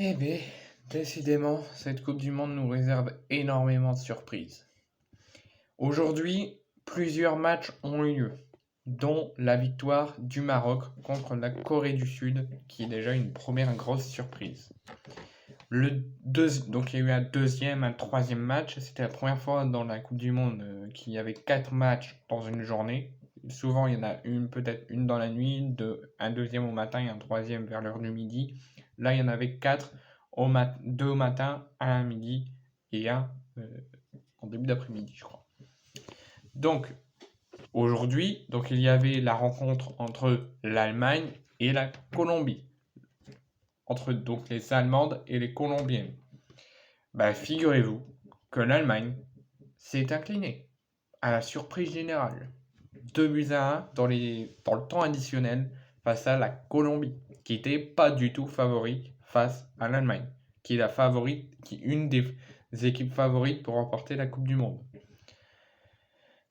Eh bien, décidément, cette Coupe du Monde nous réserve énormément de surprises. Aujourd'hui, plusieurs matchs ont eu lieu, dont la victoire du Maroc contre la Corée du Sud, qui est déjà une première grosse surprise. Donc il y a eu un deuxième, un troisième match. C'était la première fois dans la Coupe du Monde qu'il y avait 4 matchs dans une journée. Souvent, il y en a peut-être une dans la nuit, un deuxième au matin et un troisième vers l'heure du midi. Là, il y en avait 4, deux au matin, un à midi et un en début d'après-midi, je crois. Donc, aujourd'hui, il y avait la rencontre entre l'Allemagne et la Colombie. Entre donc les Allemandes et les Colombiennes. Figurez-vous que l'Allemagne s'est inclinée à la surprise générale. 2-1 dans le temps additionnel face à la Colombie, qui n'était pas du tout favorite face à l'Allemagne, qui est une des équipes favorites pour remporter la Coupe du Monde.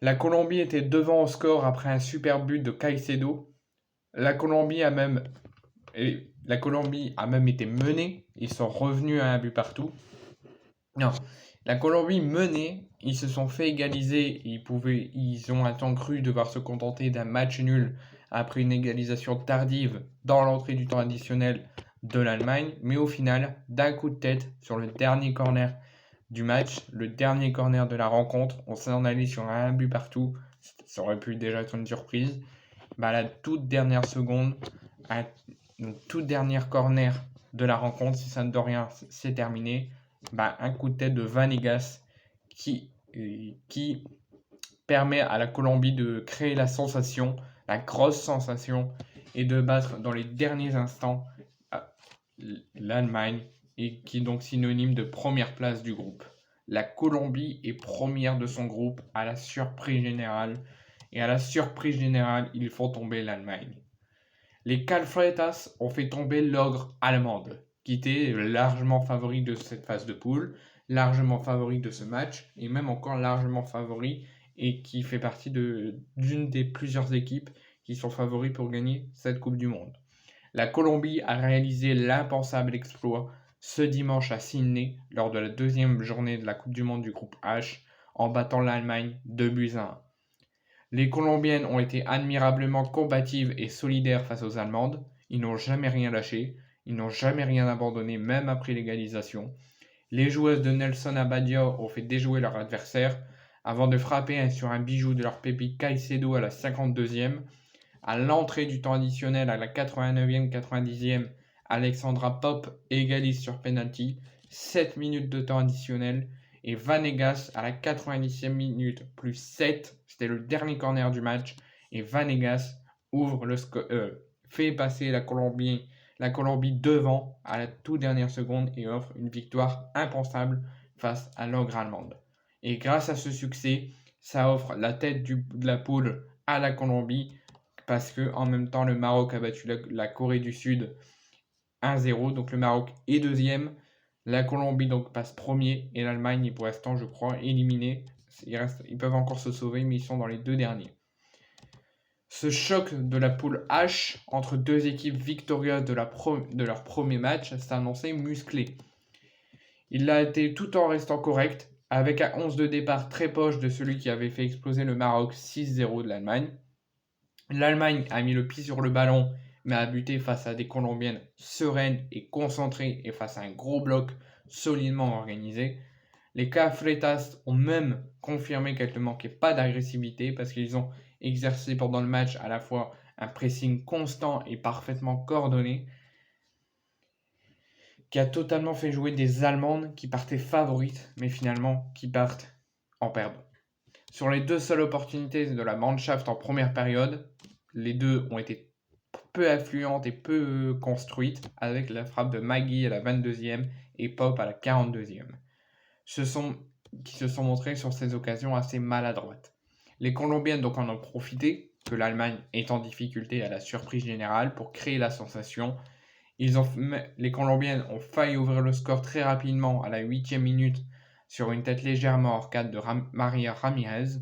La Colombie était devant au score après un super but de Caicedo. La Colombie a même été menée. Ils sont revenus à un but partout. Non, la Colombie menée, ils se sont fait égaliser. Ils ont un temps cru devoir se contenter d'un match nul après une égalisation tardive dans l'entrée du temps additionnel de l'Allemagne. Mais au final, d'un coup de tête sur le dernier corner du match, le dernier corner de la rencontre, on s'en allait sur un but partout. Ça aurait pu déjà être une surprise. La toute dernière seconde, une toute dernière corner de la rencontre, si ça ne doit rien, c'est terminé. Un coup de tête de Vanegas qui permet à la Colombie de créer la sensation, la grosse sensation, et de battre dans les derniers instants l'Allemagne, et qui est donc synonyme de première place du groupe. La Colombie est première de son groupe à la surprise générale, et à la surprise générale, ils font tomber l'Allemagne. Les Calfretas ont fait tomber l'ogre allemande, qui était largement favori de cette phase de poule, largement favori de ce match, et même encore largement favori, et qui fait partie d'une des plusieurs équipes qui sont favoris pour gagner cette Coupe du Monde. La Colombie a réalisé l'impensable exploit ce dimanche à Sydney lors de la deuxième journée de la Coupe du Monde du groupe H en battant l'Allemagne 2-1. Les Colombiennes ont été admirablement combatives et solidaires face aux Allemandes. Ils n'ont jamais rien lâché, ils n'ont jamais rien abandonné, même après l'égalisation. Les joueuses de Nelson Abadia ont fait déjouer leur adversaire avant de frapper sur un bijou de leur pépite Caicedo à la 52e. À l'entrée du temps additionnel à la 89e, 90e, Alexandra Popp égalise sur penalty. 7 minutes de temps additionnel. Et Vanegas à la 90e minute plus 7, c'était le dernier corner du match, et Vanegas fait passer la Colombie devant à la toute dernière seconde et offre une victoire impensable face à l'ogre allemande. Et grâce à ce succès, ça offre la tête de la poule à la Colombie, parce que en même temps le Maroc a battu la Corée du Sud 1-0, donc le Maroc est deuxième. La Colombie donc passe premier et l'Allemagne est pour l'instant, je crois, éliminée. Ils peuvent encore se sauver, mais ils sont dans les deux derniers. Ce choc de la poule H entre deux équipes victorieuses de leur premier match s'est annoncé musclé. Il l'a été tout en restant correct, avec un 11 de départ très proche de celui qui avait fait exploser le Maroc 6-0 de l'Allemagne. L'Allemagne a mis le pied sur le ballon, mais a buté face à des Colombiennes sereines et concentrées et face à un gros bloc solidement organisé. Les Cafretas ont même confirmé qu'elles ne manquaient pas d'agressivité parce qu'ils ont exercé pendant le match à la fois un pressing constant et parfaitement coordonné qui a totalement fait jouer des Allemandes qui partaient favorites mais finalement qui partent en perdant. Sur les deux seules opportunités de la Mannschaft en première période, les deux ont été peu affluentes et peu construites, avec la frappe de Maggie à la 22e et Pop à la 42e, qui se sont montrées sur ces occasions assez maladroites. Les Colombiennes donc en ont profité, que l'Allemagne est en difficulté à la surprise générale pour créer la sensation. Les Colombiennes ont failli ouvrir le score très rapidement à la 8e minute sur une tête légèrement hors cadre de Maria Ramirez.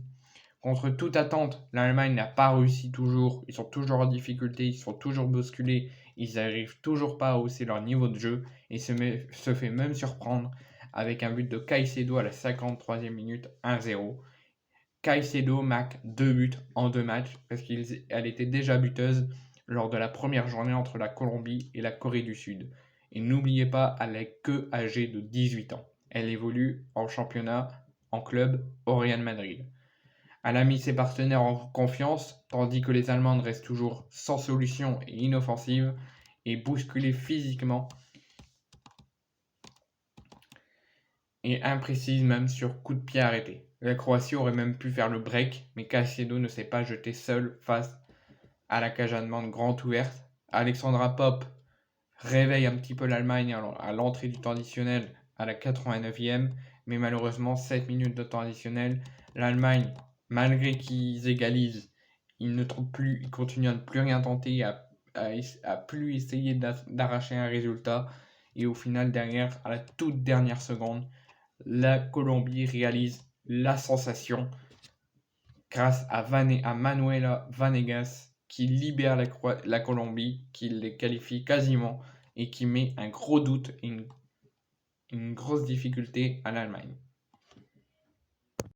Contre toute attente, l'Allemagne n'a pas réussi toujours. Ils sont toujours en difficulté, ils sont toujours bousculés Ils n'arrivent toujours pas à hausser leur niveau de jeu et se fait même surprendre avec un but de Caicedo à la 53e minute, 1-0. Caicedo marque 2 buts en 2 matchs parce qu'elle était déjà buteuse lors de la première journée entre la Colombie et la Corée du Sud. Et n'oubliez pas, elle est que âgée de 18 ans. Elle évolue en championnat, en club, au Real Madrid. Elle a mis ses partenaires en confiance, tandis que les Allemandes restent toujours sans solution et inoffensives et bousculées physiquement et imprécises même sur coup de pied arrêté. La Croatie aurait même pu faire le break, mais Caicedo ne s'est pas jeté seul face à la cage allemande grande ouverte. Alexandra Popp réveille un petit peu l'Allemagne à l'entrée du temps additionnel à la 89e, mais malheureusement 7 minutes de temps additionnel, l'Allemagne, malgré qu'ils égalisent, ils continuent à ne plus rien tenter, à plus essayer d'arracher un résultat, et au final derrière, à la toute dernière seconde, la Colombie réalise la sensation grâce à Manuela Vanegas qui libère la Colombie, qui les qualifie quasiment et qui met un gros doute et une grosse difficulté à l'Allemagne.